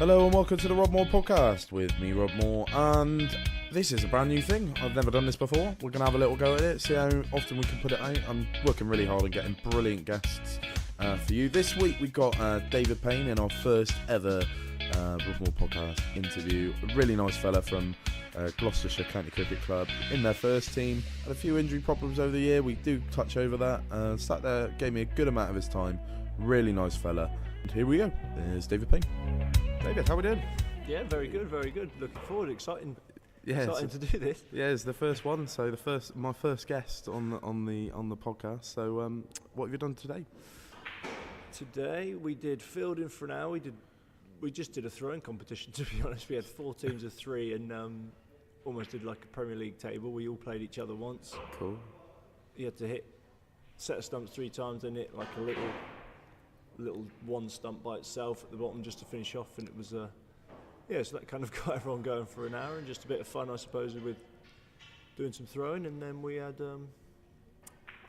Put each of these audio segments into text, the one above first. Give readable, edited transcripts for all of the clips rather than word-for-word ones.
Hello and welcome to the Rob Moore podcast with me, Rob Moore, and this is a brand new thing. I've never done this before. We're going to have a little go at it, see how often we can put it out. I'm working really hard on getting brilliant guests for you. This week we got David Payne in our first ever Rob Moore podcast interview. A really nice fella from Gloucestershire County Cricket Club in their first team. Had a few injury problems over the year. We do touch over that. Sat there, gave me a good amount of his time. Really nice fella. And here we go. There's David Payne. David, how we doing? Yeah, very good, very good. Looking forward, exciting to do this. Yeah, it's the first one, so my first guest on the podcast. So, what have you done today? Today we did fielding for an hour. We just did a throwing competition. To be honest, we had 4 teams of 3 and almost did like a Premier League table. We all played each other once. Cool. You had to hit set of stumps 3 times, then hit like a little one stump by itself at the bottom just to finish off, and it was so that kind of got everyone going for an hour and just a bit of fun, I suppose, with doing some throwing. And then we had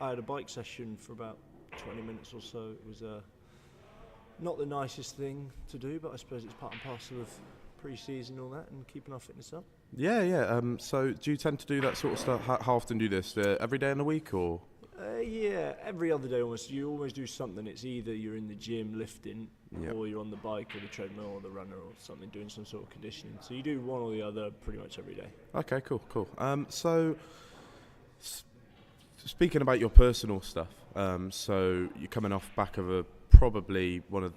I had a bike session for about 20 minutes or so. It was not the nicest thing to do, but I suppose it's part and parcel of pre-season and all that and keeping our fitness up. Yeah. So do you tend to do that sort of stuff? How often do you do this? Every day in the week or? Yeah, every other day almost. You always do something. It's either you're in the gym lifting, or you're on the bike or the treadmill or the runner or something doing some sort of conditioning. So you do one or the other pretty much every day. Okay, cool. So speaking about your personal stuff, so you're coming off back of probably one of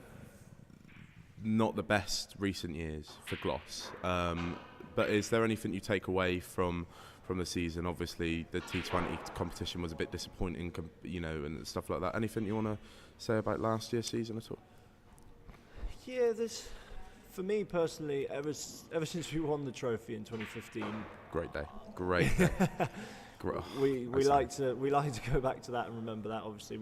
not the best recent years for Gloss. But is there anything you take away from the season? Obviously, the T20 competition was a bit disappointing, and stuff like that. Anything you want to say about last year's season at all? Yeah, for me personally, ever since we won the trophy in 2015. Great day. we like to go back to that and remember that. Obviously,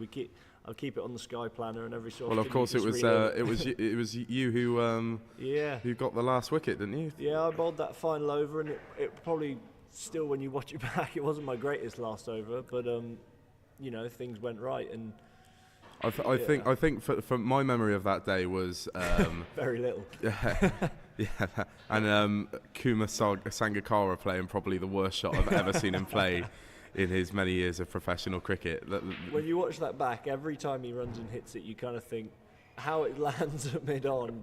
I'll keep it on the Sky Planner and every sort of. Well, of course, it was you who got the last wicket, didn't you? Yeah, I bowled that final over, and it probably. Still, when you watch it back, it wasn't my greatest last over, but things went right, and I think from my memory of that day was very little. Yeah, and Kuma Sangakkara playing probably the worst shot I've ever seen him play in his many years of professional cricket. When you watch that back, every time he runs and hits it, you kind of think, how it lands at mid-on,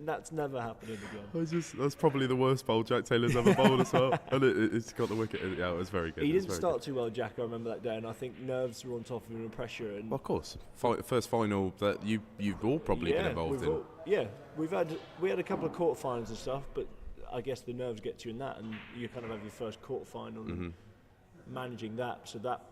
that's never happening again. That's probably the worst bowl Jack Taylor's ever bowled as well. And it's got the wicket. Yeah, it was very good. He didn't start too well, Jack, I remember that day, and I think nerves were on top of him and pressure. And well, of course. First final that you've all probably been involved in. We had a couple of quarterfinals and stuff, but I guess the nerves get to you in that, and you kind of have your first quarterfinal and managing that, so that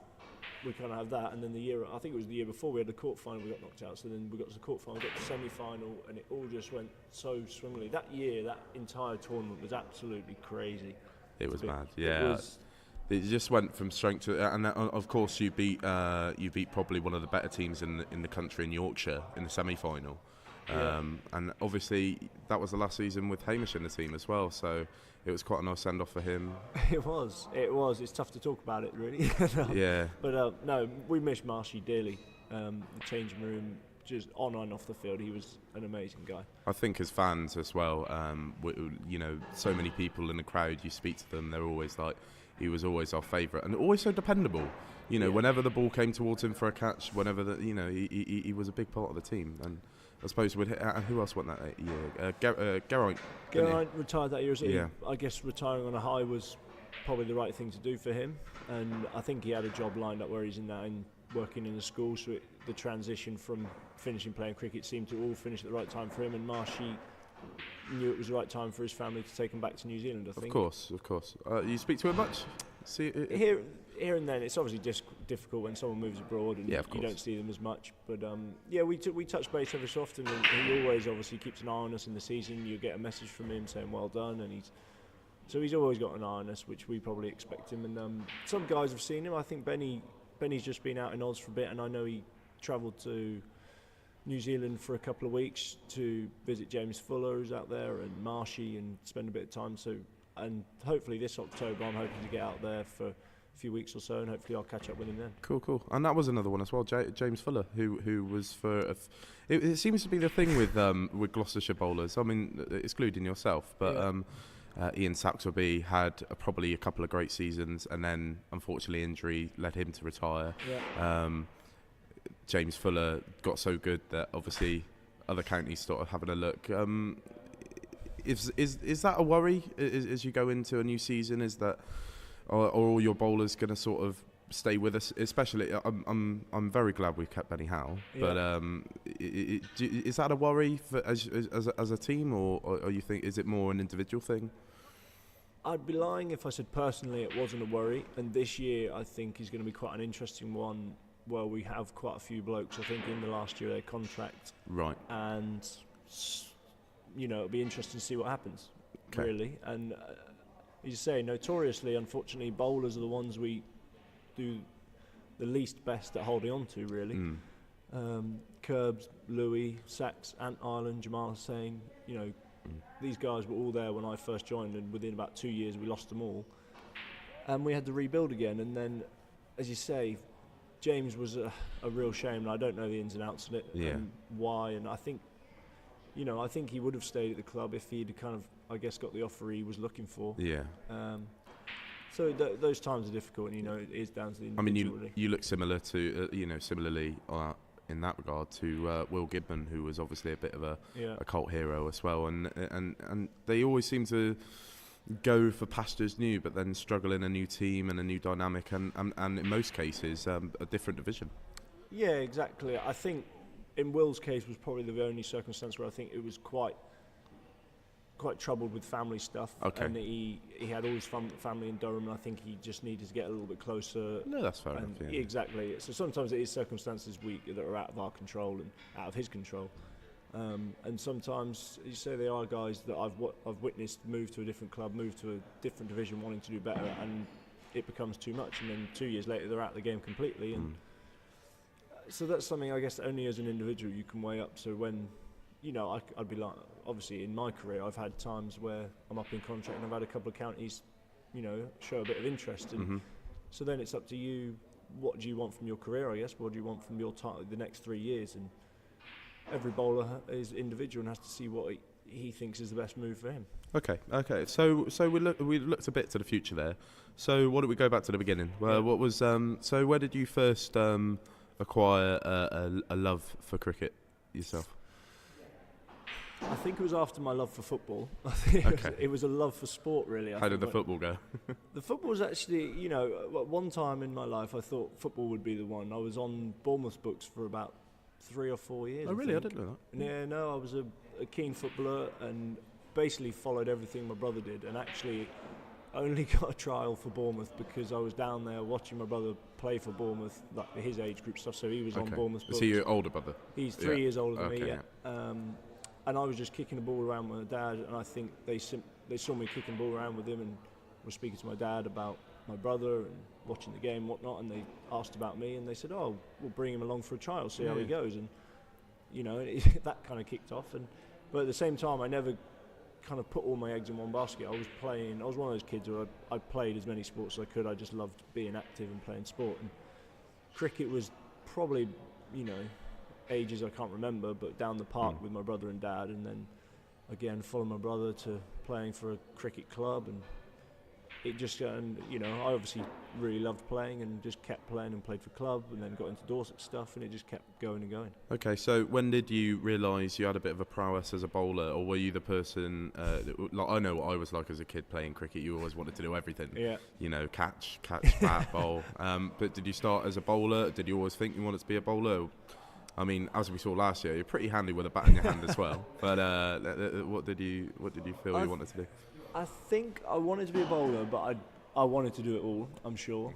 we kind of have that, and then I think it was the year before, we had the quarterfinal, we got knocked out, so then we got to the quarterfinal, we got to the semi-final, and it all just went so swimmingly. That year, that entire tournament was absolutely crazy. It was mad, yeah. It just went from strength to, and of course you beat probably one of the better teams in the country in Yorkshire in the semi-final, and obviously that was the last season with Hamish in the team as well, so it was quite a nice send-off for him. It was. It's tough to talk about it, really. Yeah. But no, we miss Marshy dearly. The changing room, just on and off the field, he was an amazing guy. I think as fans as well, so many people in the crowd, you speak to them, they're always like, he was always our favourite and always so dependable. Whenever the ball came towards him for a catch, he was a big part of the team. And I suppose who else went that year? Geraint retired that year. Yeah. I guess retiring on a high was probably the right thing to do for him, and I think he had a job lined up where he's in that and working in a school, so the transition from finishing playing cricket seemed to all finish at the right time for him, and Marshy knew it was the right time for his family to take him back to New Zealand, I think. Of course. You speak to him much? Here and then, it's obviously difficult when someone moves abroad and you don't see them as much. But we touch base every so often, and he always obviously keeps an eye on us in the season. You get a message from him saying well done, and he's always got an eye on us, which we probably expect him. And some guys have seen him. I think Benny's just been out in Oz for a bit, and I know he travelled to New Zealand for a couple of weeks to visit James Fuller, who's out there, and Marshy, and spend a bit of time. And hopefully this October, I'm hoping to get out there for few weeks or so, and hopefully I'll catch up with him then. Cool. And that was another one as well, James Fuller, who was for. It seems to be the thing with Gloucestershire bowlers. I mean, excluding yourself, but Ian Saxby had probably a couple of great seasons, and then unfortunately injury led him to retire. Yeah. James Fuller got so good that obviously other counties started having a look. Is that a worry as you go into a new season? Is that are all your bowlers going to sort of stay with us? Especially, I'm very glad we kept Benny Howe, but is that a worry for, as a team, or you think is it more an individual thing? I'd be lying if I said personally it wasn't a worry, and this year I think is going to be quite an interesting one. Well, we have quite a few blokes, I think, in the last year of their contract. Right. And, it'll be interesting to see what happens, really. And, as you say, notoriously, unfortunately, bowlers are the ones we do the least best at holding on to, really. Curbs, Louis, Sachs, Ant Ireland, Jamal Hussain, these guys were all there when I first joined, and within about 2 years we lost them all. And we had to rebuild again, and then, as you say, James was a real shame, and I don't know the ins and outs of it and why. And I think he would have stayed at the club if he'd kind of, I guess, got the offer he was looking for. Yeah. So those times are difficult, and it is down to the individual. I mean, you look similar to, similarly in that regard to Will Gibman, who was obviously a bit of a cult hero as well, and they always seem to go for pastures new, but then struggle in a new team and a new dynamic, and in most cases a different division. Yeah, exactly. I think in Will's case was probably the only circumstance where I think it was quite troubled with family stuff. Okay. And he had all his family in Durham, and I think he just needed to get a little bit closer. No, that's fair enough. Yeah. Exactly. So sometimes it is circumstances that are out of our control and out of his control. And sometimes, you say, there are guys that I've witnessed move to a different club, move to a different division, wanting to do better, and it becomes too much. And then 2 years later, they're out of the game completely. And so that's something, I guess, only as an individual you can weigh up. So when, I'd be like, obviously in my career, I've had times where I'm up in contract, and I've had a couple of counties, show a bit of interest. And so then it's up to you. What do you want from your career? I guess. What do you want from your the next 3 years? And every bowler is individual and has to see what he thinks is the best move for him. Okay. So we looked a bit to the future there. So why don't we go back to the beginning? Well, what was so where did you first acquire a love for cricket yourself? I think it was after my love for football. I think it was a love for sport, really. How did the football go? The football was actually, at one time in my life I thought football would be the one. I was on Bournemouth books for about 3 or 4 years. Oh, really? I didn't know that. Yeah, no, I was a keen footballer and basically followed everything my brother did, and actually only got a trial for Bournemouth because I was down there watching my brother play for Bournemouth, like his age group stuff, so he was on Bournemouth books. Is he your older brother? He's 3 years older than me, and I was just kicking the ball around with my dad, and I think they saw me kicking the ball around with him and was speaking to my dad about my brother and watching the game and whatnot, and they asked about me, and they said, we'll bring him along for a trial, see how he goes. And that kind of kicked off. But at the same time, I never kind of put all my eggs in one basket. I was one of those kids who I played as many sports as I could. I just loved being active and playing sport, and cricket was probably ages I can't remember, but down the park with my brother and dad, and then again followed my brother to playing for a cricket club, and it just, I obviously really loved playing and just kept playing and played for club, and then got into Dorset stuff, and it just kept going and going. Okay, so when did you realise you had a bit of a prowess as a bowler, or were you the person, I know what I was like as a kid playing cricket, you always wanted to do everything. Yeah. Catch, bat, bowl. But did you start as a bowler? Did you always think you wanted to be a bowler? I mean, as we saw last year, you're pretty handy with a bat in your hand as well. But what did you feel you wanted to do? I think I wanted to be a bowler, but I wanted to do it all, I'm sure.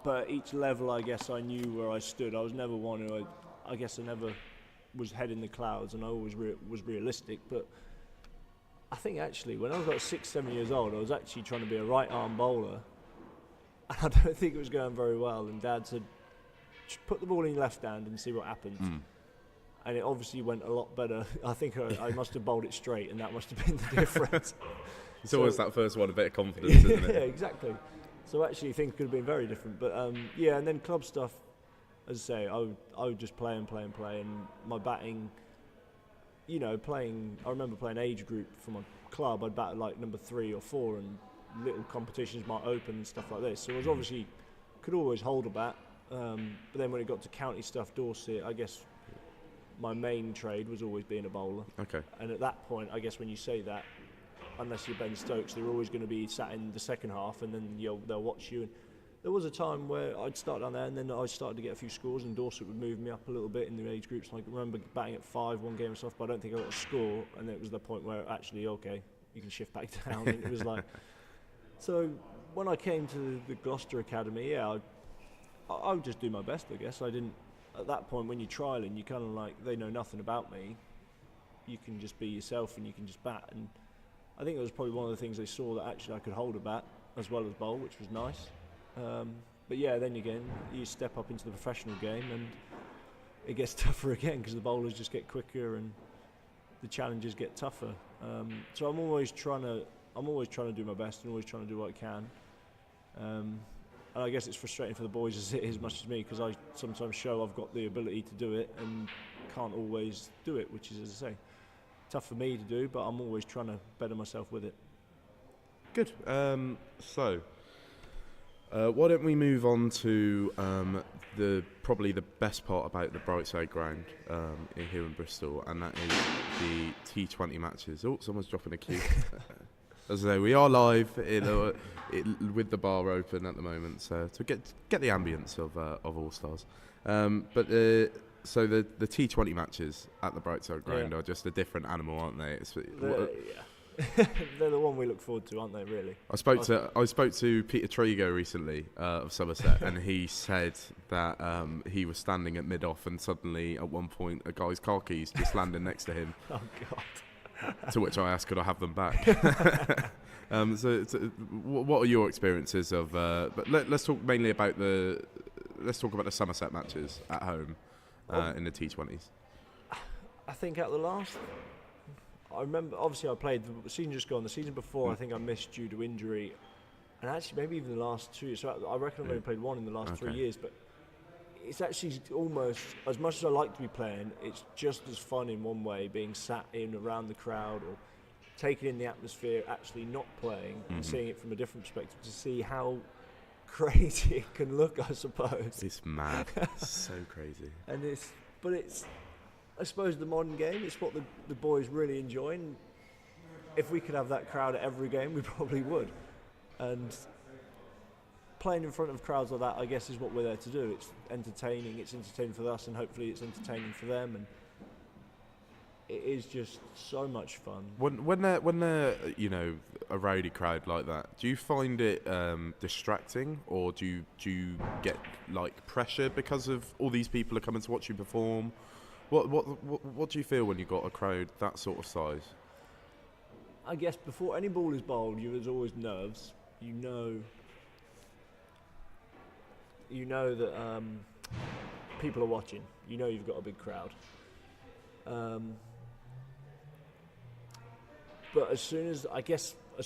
But each level, I guess, I knew where I stood. I was never one who, I guess I never was head in the clouds, and I always was realistic. But I think actually, when I was about 6, 7 years old, I was actually trying to be a right-arm bowler. And I don't think it was going very well. And Dad said, put the ball in your left hand and see what happens. And it obviously went a lot better. I think I must have bowled it straight, and that must have been the difference. It's always that first one, a bit of confidence, isn't it? Yeah, exactly. So actually things could have been very different. But yeah, and then club stuff, as I say, I would just play and play and play, and my batting, you know, I remember playing age group for my club. I'd bat at like number 3 or 4, and little competitions might open and stuff like this. So I was obviously could always hold a bat. But then when it got to county stuff, Dorset, I guess my main trade was always being a bowler. Okay. And at that point, I guess when you say that, unless you're Ben Stokes, they're always going to be sat in the second half, and then they'll watch you. And there was a time where I'd start down there, and then I started to get a few scores, and Dorset would move me up a little bit in the age groups. Like, I remember batting at 5 one game and stuff, but I don't think I got a score, and it was the point where actually, okay, you can shift back down. And it was like, so when I came to the Gloucester Academy, yeah, I would just do my best, I guess. I didn't, at that point when you're trialling, you kind of like, they know nothing about me. You can just be yourself and you can just bat. And I think it was probably one of the things they saw, that actually I could hold a bat as well as bowl, which was nice. But yeah, then again, you step up into the professional game and it gets tougher again, because the bowlers just get quicker and the challenges get tougher. So I'm always trying to do my best and always trying to do what I can. And I guess it's frustrating for the boys as it is much as me, because I sometimes show I've got the ability to do it and can't always do it, which is, as I say, tough for me to do, but I'm always trying to better myself with it. Good. So why don't we move on to probably the best part about the Brightside ground here in Bristol, and that is the T20 matches. Oh, someone's dropping a cue. As I say, we are live with the bar open at the moment, so to get the ambience of All Stars. But the T20 matches at the Brightside ground are just a different animal, aren't they? They're the one we look forward to, aren't they? Really. I spoke to Peter Trigo recently of Somerset, and he said that he was standing at mid-off, and suddenly at one point a guy's car keys just landed next to him. Oh God. To which I asked, could I have them back? So what are your experiences of? But let's talk mainly about the Somerset matches at home in the T20s. I think at the last, I remember obviously I played the season just gone. The season before, I think I missed due to injury, and actually maybe even the last 2 years. So I reckon I've only played one in the last 3 years, but. It's actually almost, as much as I like to be playing, it's just as fun in one way, being sat in around the crowd or taking in the atmosphere, actually not playing and seeing it from a different perspective, to see how crazy it can look, I suppose. It's mad. It's so crazy. And it's, I suppose the modern game, it's what the boys really enjoy, and if we could have that crowd at every game, we probably would. And playing in front of crowds like that, I guess, is what we're there to do. It's entertaining for us, and hopefully it's entertaining for them, and it is just so much fun. When they're a rowdy crowd like that, do you find it distracting, or do you get like pressure because of all these people are coming to watch you perform? What do you feel when you got a crowd that sort of size? I guess before any ball is bowled, there's always nerves. You know that people are watching. You know you've got a big crowd. But as soon as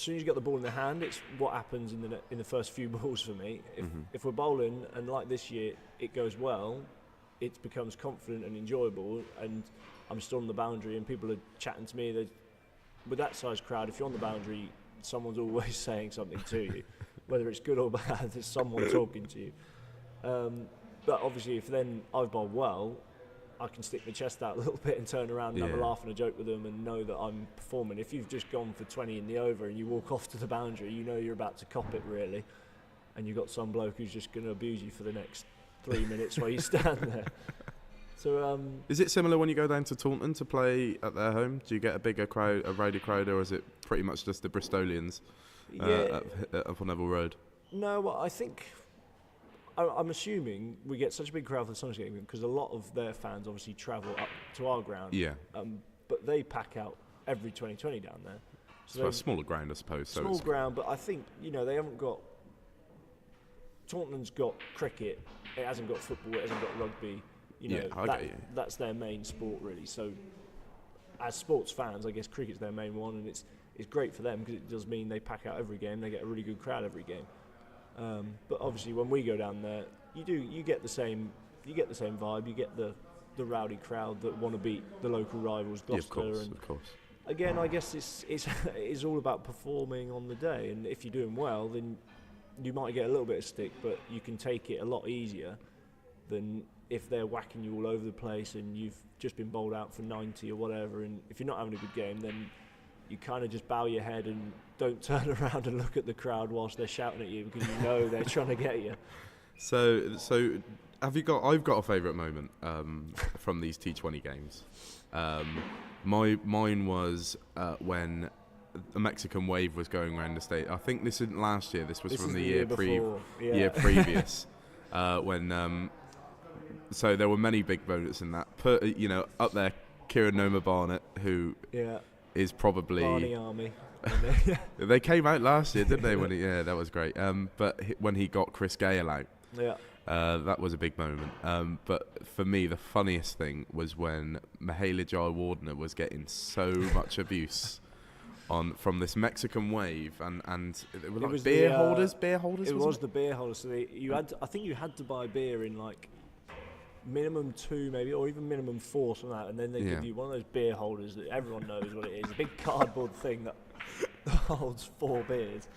you get the ball in the hand, it's what happens in the first few balls for me. If we're bowling, and like this year it goes well, it becomes confident and enjoyable, and I'm still on the boundary and people are chatting to me. With that size crowd, if you're on the boundary, someone's always saying something to you. Whether it's good or bad, there's someone talking to you. But obviously, if then I've bowled well, I can stick my chest out a little bit and turn around and have a laugh and a joke with them and know that I'm performing. If you've just gone for 20 in the over and you walk off to the boundary, you know you're about to cop it, really. And you've got some bloke who's just going to abuse you for the next 3 minutes while you stand there. So, is it similar when you go down to Taunton to play at their home? Do you get a bigger crowd, a rowdy crowd, or is it pretty much just the Bristolians up on Neville Road? No, well, I think... I'm assuming we get such a big crowd for the Somerset game because a lot of their fans obviously travel up to our ground. Yeah. But they pack out every 2020 down there. So a smaller ground, I suppose. Small ground, but I think, they haven't got... Taunton's got cricket, it hasn't got football, it hasn't got rugby. That's their main sport, really. So as sports fans, I guess cricket's their main one, and it's great for them because it does mean they pack out every game, they get a really good crowd every game. But obviously, when we go down there, you get the same vibe. You get the rowdy crowd that want to beat the local rivals, Gloucester. Yeah, and of course. Again, I guess it's all about performing on the day, and if you're doing well, then you might get a little bit of stick, but you can take it a lot easier than if they're whacking you all over the place and you've just been bowled out for 90 or whatever, and if you're not having a good game, then you kind of just bow your head and don't turn around and look at the crowd whilst they're shouting at you, because you know they're trying to get you. So I've got a favourite moment from these T20 games. Mine was when a Mexican wave was going around the state. I think this isn't last year. This was from the year previous. When so there were many big moments in that. Up there, Kieran Noma Barnett, who is probably Barney Army. They came out last year, didn't they? That was great. But when he got Chris Gale out. Yeah. That was a big moment. But for me, the funniest thing was when Mahela Jayawardene was getting so much abuse from this Mexican wave, and it were like beer holders. It was the beer holders. So I think you had to buy beer in like minimum 2 maybe, or even minimum 4, something like that, and then they give you one of those beer holders that everyone knows what it is, a big cardboard thing that holds 4 beers.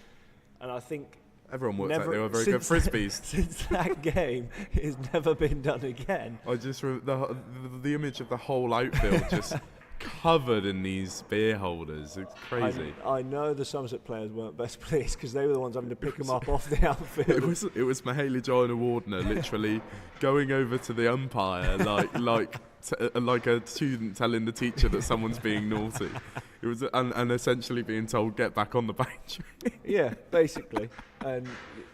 And I think everyone worked out they were very good frisbees. Since that game, it has never been done again. I just the image of the whole outfield just covered in these beer holders. It's crazy. I know the Somerset players weren't best pleased because they were the ones having to pick them up off the outfield. It was Mahela Jayawardene literally going over to the umpire like a student telling the teacher that someone's being naughty. It was and essentially being told get back on the bench. Yeah, basically. And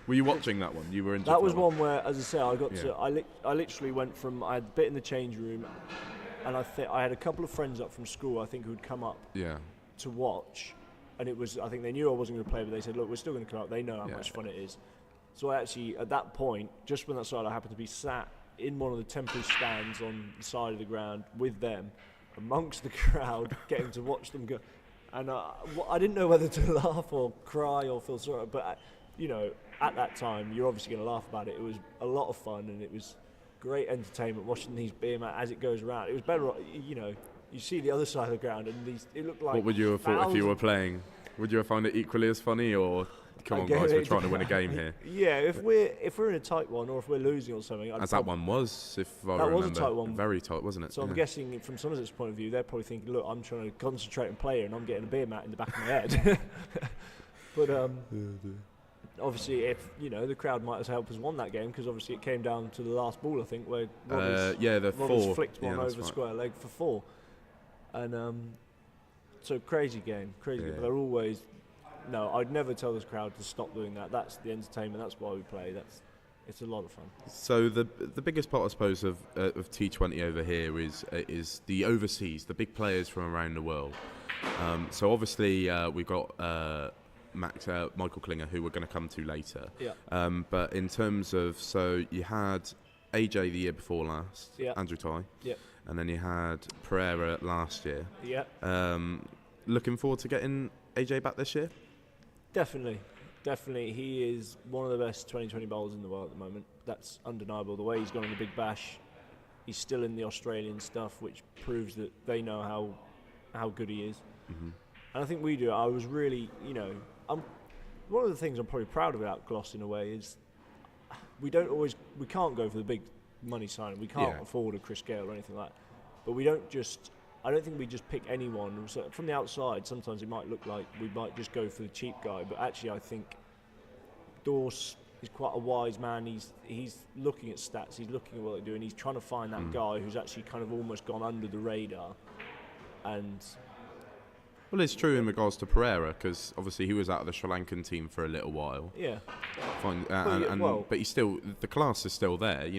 were you watching that one? You were in. That was one where, as I say, I literally went from, I had a bit in the change room, and I had a couple of friends up from school, I think, who'd come up to watch, and I think they knew I wasn't going to play, but they said, look, we're still going to come up. They know how much fun it is. So I actually, at that point, just when that started, I happened to be sat in one of the temporary stands on the side of the ground with them, amongst the crowd, getting to watch them go. And I didn't know whether to laugh or cry or feel sorry, but at that time, you're obviously going to laugh about it. It was a lot of fun, and it was great entertainment watching these beer mats as it goes around. It was better, you see the other side of the ground, and it looked like. What would you have thought if you were playing? Would you have found it equally as funny, or come on, guys, we're trying to win a game here? Yeah, if we're in a tight one, or if we're losing or something. That one was, if I remember. That was a tight one. Very tight, wasn't it? So I'm guessing, from Somerset's point of view, they're probably thinking, look, I'm trying to concentrate and play here, and I'm getting a beer mat in the back of my head. But obviously, if the crowd might have helped us won that game, because obviously it came down to the last ball, I think, where Robbins flicked one over the square leg for 4. And so crazy game. But they're always. No, I'd never tell this crowd to stop doing that. That's the entertainment. That's why we play. It's a lot of fun. So the biggest part, I suppose, of T20 over here is the overseas, the big players from around the world. So obviously we've got Michael Klinger, who we're going to come to later. Yeah. But in terms of, so you had AJ the year before last, Andrew Ty. Yeah. And then you had Pereira last year. Yeah. Looking forward to getting AJ back this year? Definitely. He is one of the best 2020 bowlers in the world at the moment. That's undeniable. The way he's gone in the Big Bash, he's still in the Australian stuff, which proves that they know how good he is. Mm-hmm. And I think we do. I was really, one of the things I'm probably proud of about Gloss in a way is we can't go for the big money signing. We can't afford a Chris Gale or anything like that. But I don't think we just pick anyone. So from the outside, sometimes it might look like we might just go for the cheap guy, but actually I think Dorse is quite a wise man. He's looking at stats, he's looking at what they're doing, he's trying to find that guy who's actually kind of almost gone under the radar. And well, it's true in regards to Pereira, because obviously he was out of the Sri Lankan team for a little while. Yeah. Fine, but he's still, the class is still there,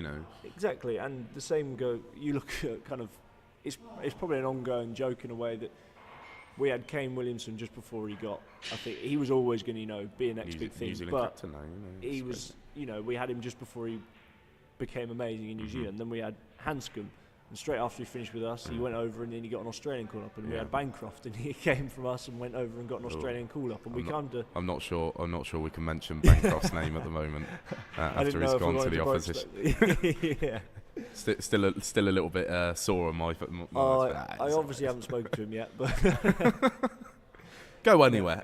Exactly, and the same you look at kind of, it's probably an ongoing joke in a way that we had Kane Williamson just before he got. I think he was always going to, be a next big thing. New Zealand captain now, he was, we had him just before he became amazing in New Zealand. Then we had Hanscom, And straight after he finished with us, he went over and then he got an Australian call-up, and we had Bancroft, and he came from us and went over and got an Australian call-up, and I'm not sure we can mention Bancroft's name at the moment after he's gone to the opposition. Yeah. Still a little bit sore on my I obviously haven't spoken to him yet, but go anywhere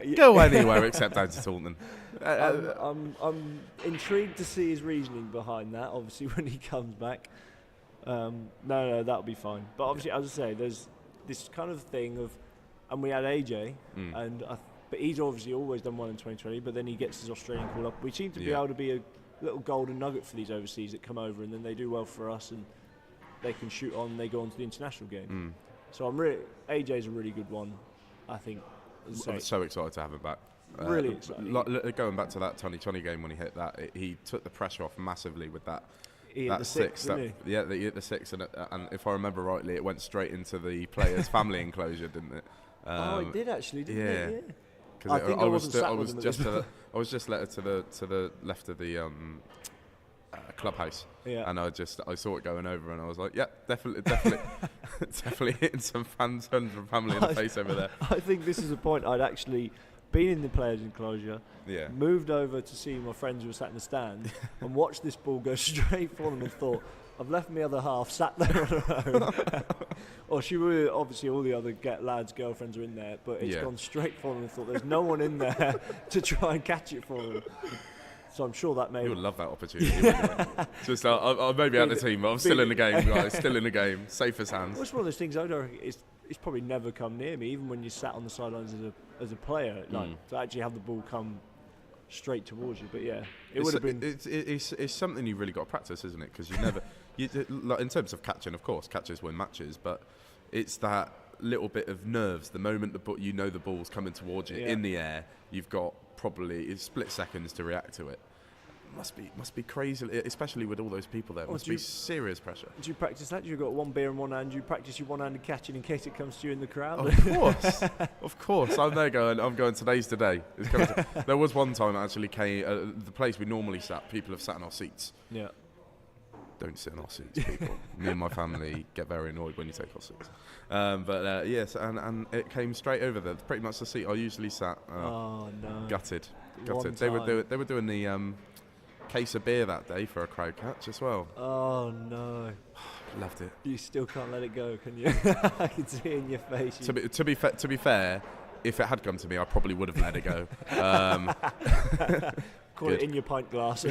except down to Taunton. I'm intrigued to see his reasoning behind that. Obviously, when he comes back, no, that'll be fine. But obviously, as I say, there's this kind of thing of, and we had AJ, but he's obviously always done well in 2020. But then he gets his Australian call up. We seem to be able to be a little golden nugget for these overseas that come over, and then they do well for us, and they can shoot on. They go on to the international game. So AJ's a really good one, I think. I'm so excited to have him back. Really excited. Going back to that 2020 game when he hit that, he took the pressure off massively with that. He hit the six, he hit the six, and if I remember rightly, it went straight into the player's family enclosure, didn't it? It did actually, didn't it? Yeah. Because I was just let to the left of the clubhouse, and I saw it going over, and I was like, definitely hitting some fans and family in the face over there. I think this is a point I'd actually been in the players' enclosure, moved over to see my friends who were sat in the stand, and watched this ball go straight for them, and thought, I've left my other half sat there on her own. Or obviously all the other lads' girlfriends are in there, but it's gone straight for them, and thought there's no one in there to try and catch it for them. So I'm sure that may. You would love that opportunity. Just I maybe out the team, but I'm still in the game, guys. Still in the game, safe as hands. Well, it's one of those things. I don't. It's probably never come near me, even when you sat on the sidelines as a player, to actually have the ball come straight towards you. But it would have been. It's something you really got to practice, isn't it? Because you never, like, in terms of catching, of course, catchers win matches, but it's that little bit of nerves. The moment the ball's coming towards you in the air, you've got probably split seconds to react to it. Must be crazy, especially with all those people there. Must be serious pressure. Do you practice that? You've got one beer in one hand. Do you practice your one-handed catching in case it comes to you in the crowd? Of course. I'm there going. I'm going. Today's the day. There was one time I actually came. The place we normally sat, people have sat in our seats. Yeah. Don't sit in our seats, people. Me and my family get very annoyed when you take our seats. Yes, and it came straight over there. Pretty much the seat I usually sat. Oh no. Gutted. They were doing the case of beer that day for a crowd catch as well. Oh no. Loved it. You still can't let it go, can you? I can see it in your face. To be fair, if it had come to me, I probably would have let it go. Call it in your pint glass.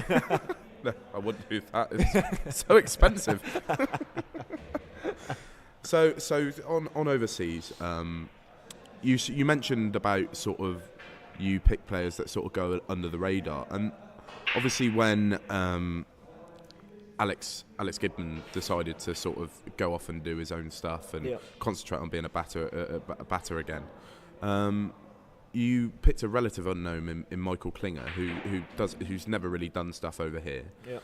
No, I wouldn't do that. It's so expensive. So on overseas, you mentioned about sort of you pick players that sort of go under the radar, and obviously when Alex Gidman decided to sort of go off and do his own stuff and concentrate on being a batter again. You picked a relative unknown in Michael Klinger, who's never really done stuff over here. Yeah.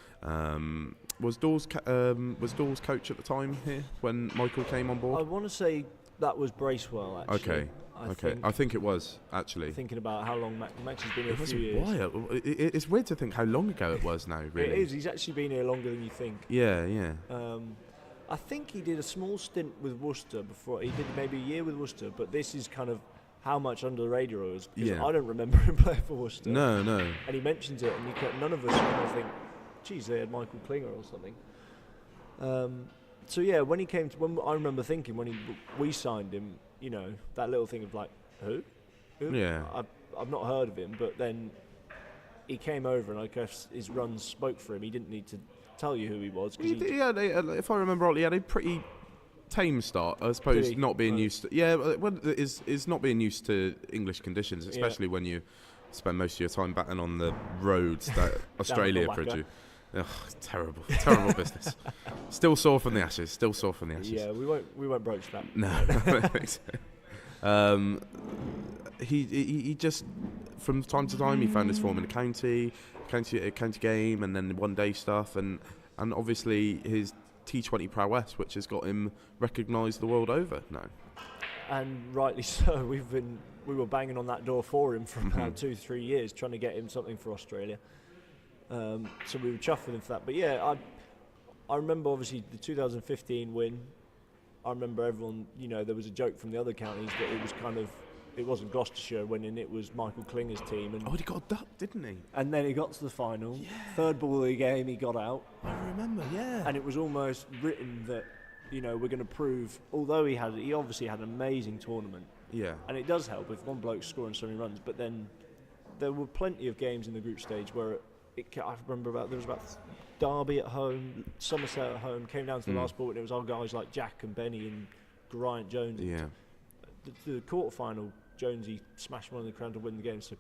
Was Dawes coach at the time here when Michael came on board? I want to say that was Bracewell, actually. Okay. I think it was, actually. Thinking about how long Max has been here, a few years. While. It's weird to think how long ago it was now, really. It is. He's actually been here longer than you think. Yeah. I think he did a small stint with Worcester before. He did maybe a year with Worcester, but this is kind of how much under the radar it was, because I don't remember him playing for Worcester. No. And he mentions it, and none of us kind of think, geez, they had Michael Klinger or something. When he came I remember thinking when we signed him, that little thing of like, who? Yeah. I've not heard of him, but then he came over, and I guess his runs spoke for him. He didn't need to tell you who he was. If I remember rightly, he had a pretty tame start, I suppose. Not being used to is not being used to English conditions, especially when you spend most of your time batting on the roads that Australia produce. Terrible business. Still sore from the Ashes. Yeah, we won't broach that. No, I don't think so. He just from time to time he found his form in the county game, and then one day stuff, and obviously his T20 prowess, which has got him recognised the world over now. And rightly so. We were banging on that door for him for about 2-3 years, trying to get him something for Australia. So we were chuffed with him for that. But I remember obviously the 2015 win. I remember everyone, there was a joke from the other counties that it was it wasn't Gloucestershire winning, it was Michael Klinger's team. And he got ducked, didn't he? And then he got to the final, third ball of the game, he got out. I remember, yeah. And it was almost written that, we're going to prove, although he obviously had an amazing tournament. Yeah. And it does help if one bloke's scoring so many runs, but then there were plenty of games in the group stage where I remember there was about Derby at home, Somerset at home, came down to the last ball, and it was our guys like Jack and Benny and Geraint Jones. Yeah. The quarter-final, Jonesy smashed one in the crowd to win the game. So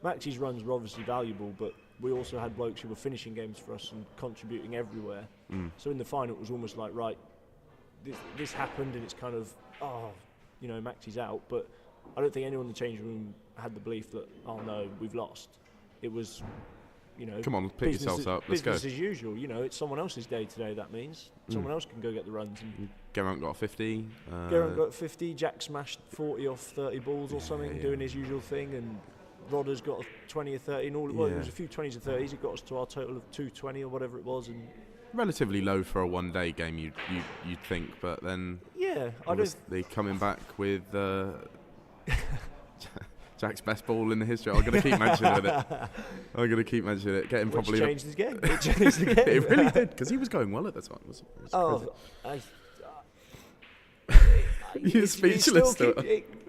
Maxie's runs were obviously valuable, but we also had blokes who were finishing games for us and contributing everywhere. So in the final, it was almost like, right, this happened, and it's kind of, Maxie's out. But I don't think anyone in the changing room had the belief that, oh no, we've lost. It was, come on, pick yourselves up, let's go. Business as usual, it's someone else's day today, that means. Someone else can go get the runs. Geraint got 50. Geraint got 50, Jack smashed 40 off 30 balls or something, doing his usual thing, and Rodder's got a 20 or 30, and it was a few 20s or 30s, it got us to our total of 220 or whatever it was. And relatively low for a one-day game, you'd think, but then they coming back with Jack's best ball in the history. I'm going to keep mentioning it. Getting Which probably changed his game. It changed the game. It really did, because he was going well at the time. You're speechless.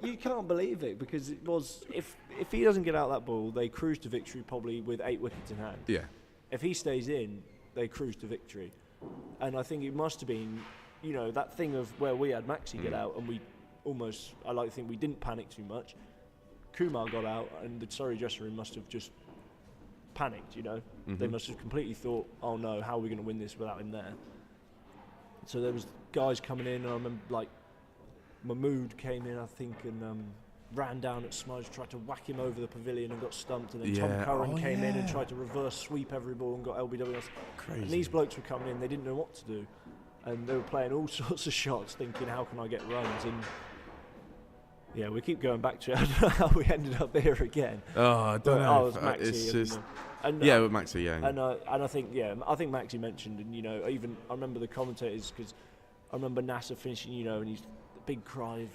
You can't believe it, because it was, if he doesn't get out that ball, they cruise to victory probably with 8 wickets in hand. Yeah. If he stays in, they cruise to victory. And I think it must have been, that thing of where we had Maxie get out, and I like to think we didn't panic too much. Kumar got out, and the Surrey dressing room must have just panicked, They must have completely thought, oh no, how are we going to win this without him there? So there was guys coming in, and I remember, like, Mahmood came in, I think, and ran down at Smudge, tried to whack him over the pavilion and got stumped, and then Tom Curran came in and tried to reverse sweep every ball and got LBW. Crazy. And these blokes were coming in, they didn't know what to do, and they were playing all sorts of shots, thinking, how can I get runs? And yeah, we keep going back to it. I don't know how we ended up here again. Oh, I don't know. I was Maxie. It's just... with Maxie, yeah. And I think Maxie mentioned, and even I remember the commentators, because I remember NASA finishing, and he's the big cry of,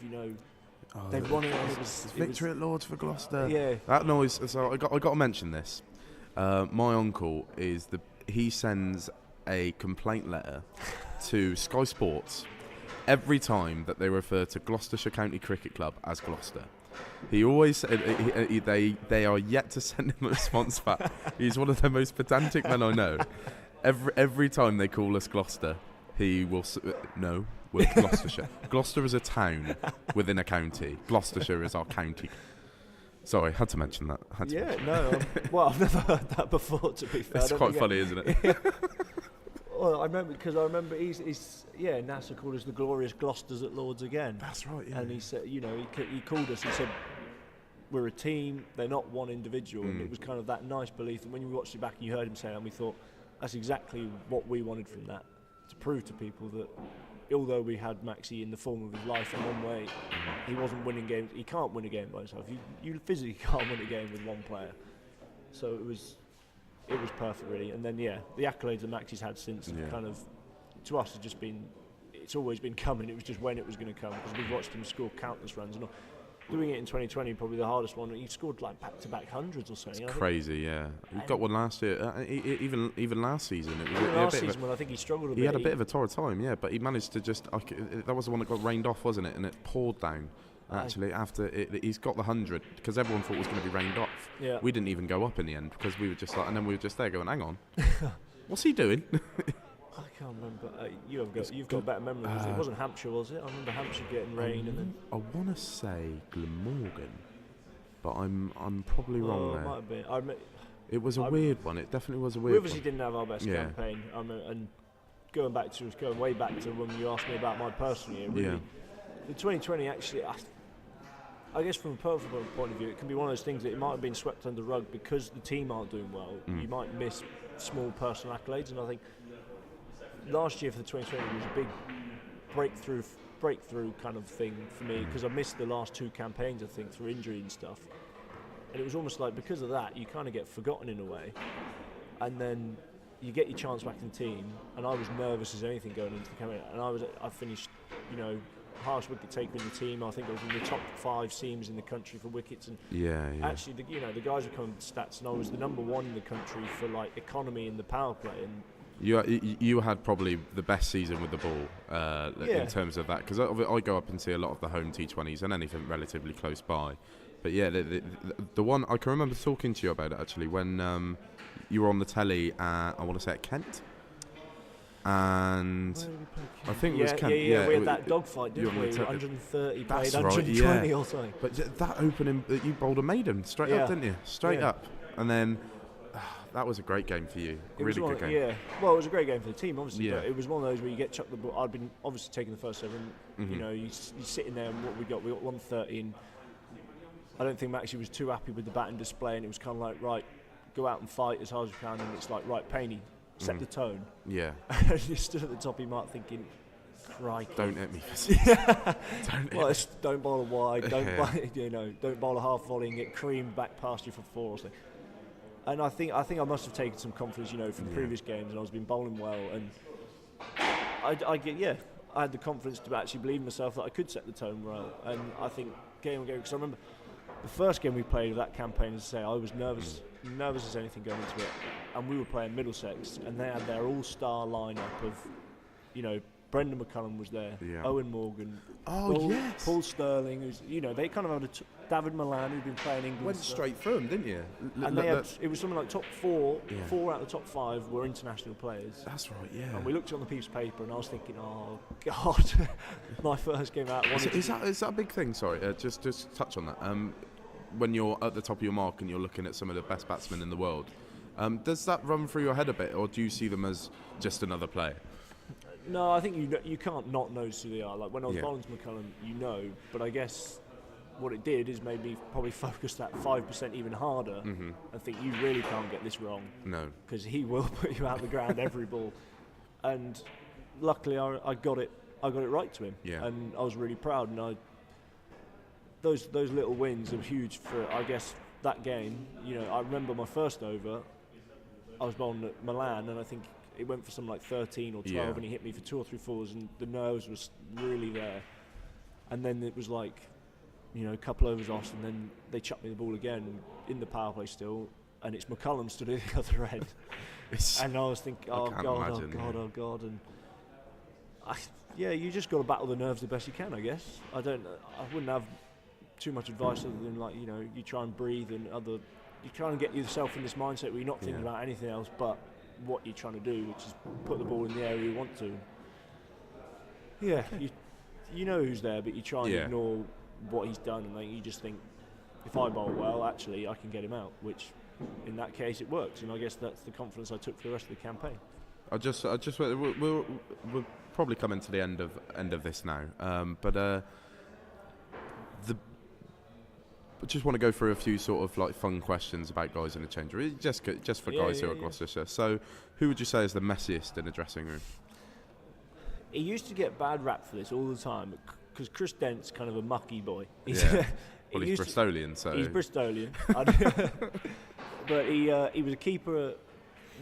they've won it. And it was victory at Lords for Gloucester. Yeah. That noise. So I got to mention this. My uncle he sends a complaint letter to Sky Sports every time that they refer to Gloucestershire County Cricket Club as Gloucester. He always said they are yet to send him a response back. He's one of the most pedantic men I know. Every time they call us Gloucester, he will no, we're Gloucestershire. Gloucester is a town within a county. Gloucestershire is our county. Sorry, had to mention that. Well, I've never heard that before, to be fair. It's quite funny, isn't it? Well, I remember he's NASA called us the glorious Gloucesters at Lords again. That's right, yeah. And he said, he called us, he said, we're a team, they're not one individual. And it was kind of that nice belief. And when you watched it back and you heard him say it, and we thought, that's exactly what we wanted from that, to prove to people that although we had Maxie in the form of his life in one way, he wasn't winning games. He can't win a game by himself. You physically can't win a game with one player. So it was perfect, really. And then, the accolades that Maxie's had since kind of, to us, it's always been coming. It was just when it was going to come, because we've watched him score countless runs. And doing it in 2020, probably the hardest one. He scored like back-to-back hundreds or something. It's crazy, yeah. He got one last year. Even last season. When I think he struggled a bit. He had a bit of a torrid time, yeah, but he managed to just... that was the one that got rained off, wasn't it? And it poured down. Actually, after he's got the 100, because everyone thought it was going to be rained off. Yeah. We didn't even go up in the end, because we were just like, and then we were just there going, hang on, what's he doing? I can't remember. You've got better memory. It wasn't Hampshire, was it? I remember Hampshire getting rain, and then I want to say Glamorgan, but I'm probably wrong there. It might have been. It was a weird one. It definitely was a weird. We obviously one. didn't have our best campaign. And going way back to when you asked me about my personal year. Really, the 2020 actually. I guess from a personal point of view, it can be one of those things that it might have been swept under the rug because the team aren't doing well. You might miss small personal accolades, and I think last year for the 2020 was a big breakthrough kind of thing for me, because I missed the last 2 campaigns, I think, through injury and stuff. And it was almost like, because of that, you kind of get forgotten in a way. And then you get your chance back in the team, and I was nervous as anything going into the campaign. And I finished, highest wicket taker in the team. I think I was in the top 5 seams in the country for wickets. And actually, the guys were coming with stats, and I was the number 1 in the country for like economy in the power play. And you had probably the best season with the ball in terms of that, because I go up and see a lot of the home T20s and anything relatively close by. But yeah, the one I can remember talking to you about it actually when you were on the telly at, I want to say at Kent. And I think it was Kent. We had that dogfight, didn't we? 130 played 120 or something. But that opening, you bowled a maiden straight up, didn't you? Straight up. And then that was a great game for you. Really good game. Yeah. Well, it was a great game for the team, obviously. But it was one of those where you get chucked the ball. I'd been obviously taking the first over, and you're sitting there, and what we got 130. And I don't think Maxie was too happy with the batting display, and it was kind of like, right, go out and fight as hard as you can. And it's like, right, Payne, set the tone. Yeah. And you stood at the top of your mark thinking, crikey. Don't hit me for six. Don't bowl a wide, don't bowl a half volley and get creamed back past you for 4 or something. And I think I must have taken some confidence, from previous games, and I was been bowling well, and I had the confidence to actually believe in myself that I could set the tone well. And I think game on game, because I remember the first game we played of that campaign, as I say, I was nervous as anything going into it, and we were playing Middlesex, and they had their all-star lineup of, Brendan McCullum was there, Owen Morgan, Paul Sterling, who's, they kind of had David Milan, who'd been playing England. Went straight through them, didn't you? And it was something like top 4, 4 out of the top 5 were international players. That's right, yeah. And we looked on the piece of paper, and I was thinking, oh God, my first game out. Is that a big thing? Sorry, just touch on that. When you're at the top of your mark and you're looking at some of the best batsmen in the world, does that run through your head a bit, or do you see them as just another player? No, I think you can't not know who they are. Like when I was bowling to McCullum, but I guess what it did is made me probably focus that 5% even harder and think you really can't get this wrong. No. Because he will put you out the ground every ball. And luckily I got it right to him. Yeah. And I was really proud, and those little wins are huge for, I guess, that game. I remember my first over, I was bowling at Milan, and I think it went for something like 13 or 12, and he hit me for 2 or 3 fours, and the nerves was really there. And then it was like, a couple overs off, and then they chucked me the ball again in the power play still, and it's McCullum stood at the other end. And I was thinking, oh God, and you just got to battle the nerves the best you can, I guess. I wouldn't have too much advice other than you try and breathe, and you try and get yourself in this mindset where you're not thinking about anything else but what you're trying to do, which is put the ball in the area you want to. Yeah, you know who's there, but you try and ignore what he's done, and you just think, if I bowl well, actually I can get him out, which in that case it works, and I guess that's the confidence I took for the rest of the campaign. We'll probably come into the end of this now, but I just want to go through a few sort of like fun questions about guys in the change room, just for guys who are Gloucestershire. So, who would you say is the messiest in the dressing room? He used to get bad rap for this all the time, because Chris Dent's kind of a mucky boy. He's Bristolian, so he's Bristolian. But he was a keeper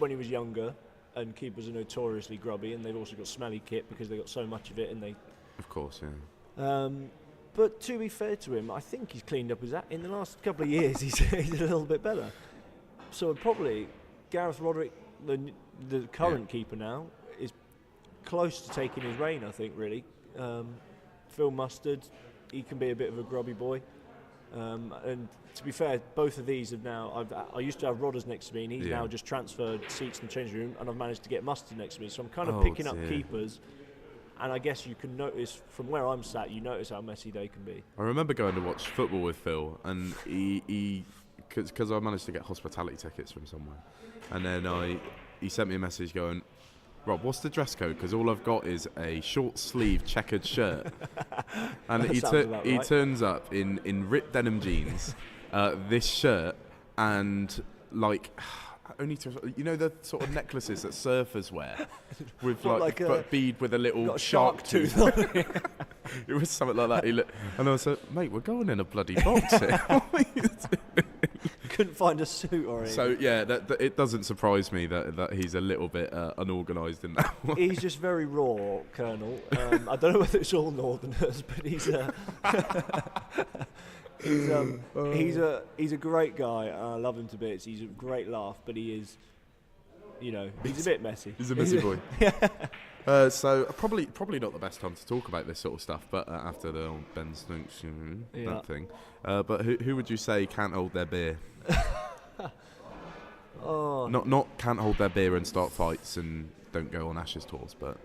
when he was younger, and keepers are notoriously grubby, and they've also got smelly kit because they got so much of it, and they. Of course, yeah. But to be fair to him, I think he's cleaned up his act. In the last couple of years, he's a little bit better. So probably Gareth Roderick, the current keeper now, is close to taking his reign, I think, really. Phil Mustard, he can be a bit of a grubby boy. And to be fair, both of these have now... I used to have Rodders next to me, and he's now just transferred seats in the changing room, and I've managed to get Mustard next to me. So I'm kind of picking up keepers. And I guess you can notice, from where I'm sat, you notice how messy they can be. I remember going to watch football with Phil, and because I managed to get hospitality tickets from somewhere, and then he sent me a message going, Rob, what's the dress code? Because all I've got is a short sleeve checkered shirt. And he turns up in ripped denim jeans, this shirt, and like... only the sort of necklaces that surfers wear, with like a bead with a little shark tooth on it. It was something like that. And I was like, mate, we're going in a bloody box here. couldn't find a suit or anything. So yeah, that it doesn't surprise me that he's a little bit unorganised in that one. He's just very raw, Colonel. I don't know whether it's all Northerners, but he's a great guy. I love him to bits. He's a great laugh, but he is, he's a bit messy. He's a messy boy. So probably not the best time to talk about this sort of stuff, but after the old Ben Snooks, that thing. But who would you say can't hold their beer? Not can't hold their beer and start fights and don't go on Ashes tours, but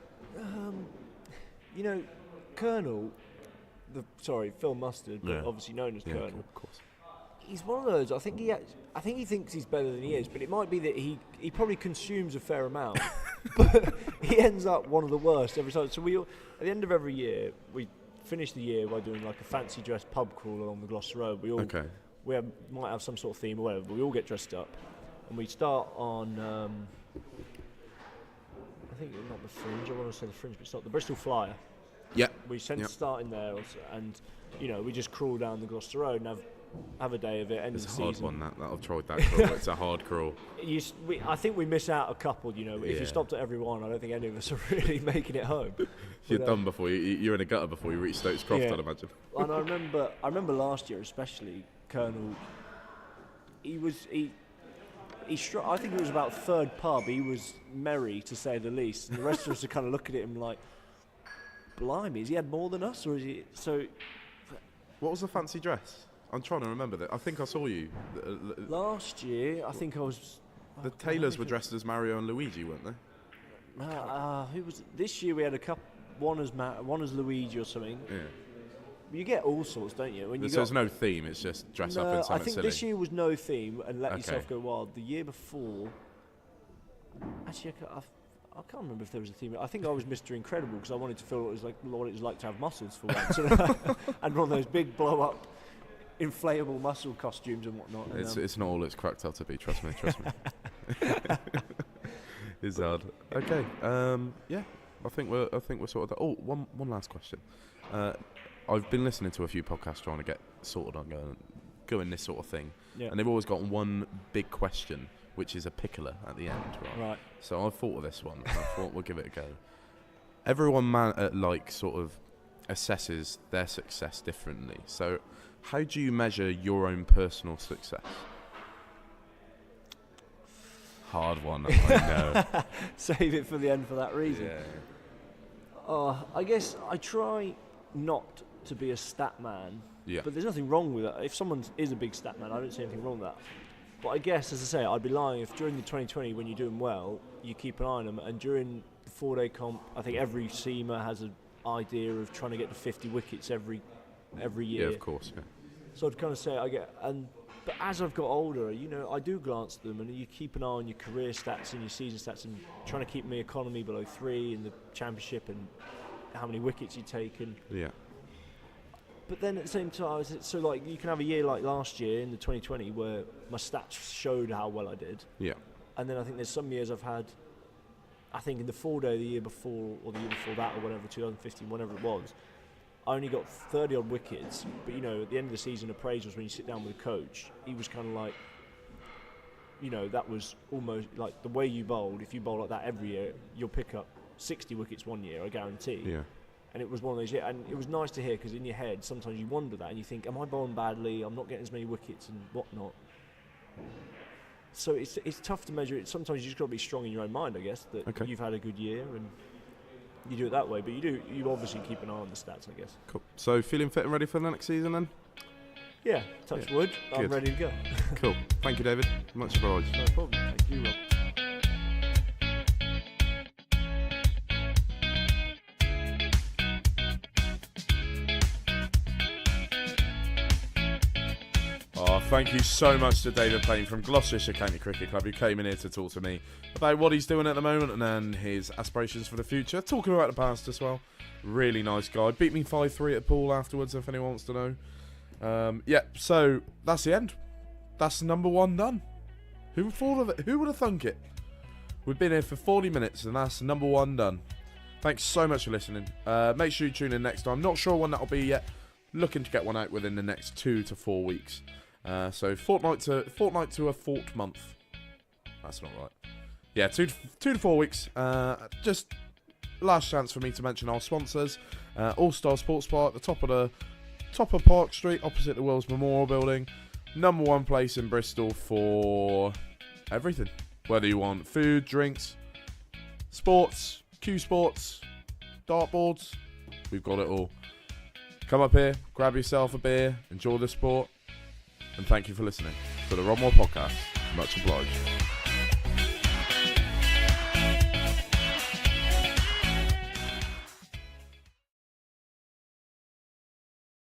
Colonel, Phil Mustard, but obviously known as Colonel. Of course. He's one of those. I think he thinks he's better than he is, but it might be that he probably consumes a fair amount, but he ends up one of the worst every time. So at the end of every year, we finish the year by doing like a fancy dress pub crawl along the Gloucester Road. Might have some sort of theme or whatever, but we all get dressed up, and we start on. I think not the Fringe. I want to say the Fringe, but it's not the Bristol Flyer. Yeah. We tend to start in there, and we just crawl down the Gloucester Road and have a day of it. End of the season. It's a hard one. I've tried that crawl. It's a hard crawl. I think we miss out a couple. If you stopped at every one, I don't think any of us are really making it home. You're done before you're in a gutter before you reach Stokes Croft, I'd imagine. And I remember last year especially, Colonel. I think it was about third pub. He was merry to say the least, and the rest of us are kind of looking at him like, blimey, has he had more than us, or is he so? What was the fancy dress? I'm trying to remember that. I think I saw you. Last year, I think I was... The Taylors were dressed as Mario and Luigi, weren't they? Who was... This year we had a couple... One as Luigi or something. Yeah. You get all sorts, don't you? There's no theme, it's just dress up in something I think silly. this year was no theme and let yourself go wild. The year before... Actually, I can't remember if there was a theme. I think I was Mr. Incredible because I wanted to feel what it was like to have muscles for once. And one of those big blow-up inflatable muscle costumes and whatnot. It's not all it's cracked up to be. Trust me. It's hard. Okay. I think we're sort of. One last question. I've been listening to a few podcasts trying to get sorted on going this sort of thing, and they've always got one big question, which is a pickler at the end, right? So I thought of this one. I thought we'll give it a go. Everyone sort of assesses their success differently. So how do you measure your own personal success? Hard one, I know. Save it for the end for that reason. Yeah. I guess I try not to be a stat man, but there's nothing wrong with it. If someone is a big stat man, I don't see anything wrong with that. But I guess, as I say, I'd be lying if during the 2020, when you're doing well, you keep an eye on them. And during the 4-day comp, I think every seamer has an idea of trying to get to 50 wickets every year. Yeah, of course. Yeah. So I'd kind of say but as I've got older, I do glance at them, and you keep an eye on your career stats and your season stats, and trying to keep my economy below 3 in the championship, and how many wickets you've taken. Yeah. But then at the same time, so like you can have a year like last year in the 2020 where my stats showed how well I did. Yeah. And then I think there's some years I've had, I think in the 4-day the year before or the year before that or whatever, 2015, whatever it was, I only got 30 odd wickets. But at the end of the season appraisals, when you sit down with the coach, he was kind of like, that was almost like the way you bowled. If you bowl like that every year, you'll pick up 60 wickets one year, I guarantee. Yeah. And it was one of those, and it was nice to hear, because in your head sometimes you wonder that and you think, am I bowling badly? I'm not getting as many wickets and whatnot. So it's tough to measure it. Sometimes you just got to be strong in your own mind, I guess, that you've had a good year and you do it that way. But you obviously keep an eye on the stats, I guess. Cool. So feeling fit and ready for the next season then? Yeah, touch wood. Good. I'm ready to go. Cool. Thank you, David. Much obliged. No problem. Thank you, Rob. Thank you so much to David Payne from Gloucestershire County Cricket Club, who came in here to talk to me about what he's doing at the moment and then his aspirations for the future. Talking about the past as well. Really nice guy. Beat me 5-3 at the pool afterwards, if anyone wants to know. So that's the end. That's number 1 done. Who would have thunk it? We've been here for 40 minutes and that's number 1 done. Thanks so much for listening. Make sure you tune in next time. Not sure when that'll be yet. Looking to get one out within the next 2 to 4 weeks. So fortnight to a month. That's not right. Yeah, 2 to 4 weeks. Just last chance for me to mention our sponsors. All Star Sports Bar at the top of Park Street, opposite the Wills Memorial Building. Number one place in Bristol for everything. Whether you want food, drinks, sports, Q sports, dartboards, we've got it all. Come up here, grab yourself a beer, enjoy the sport, and thank you for listening to the Rodmore Podcast. Much obliged.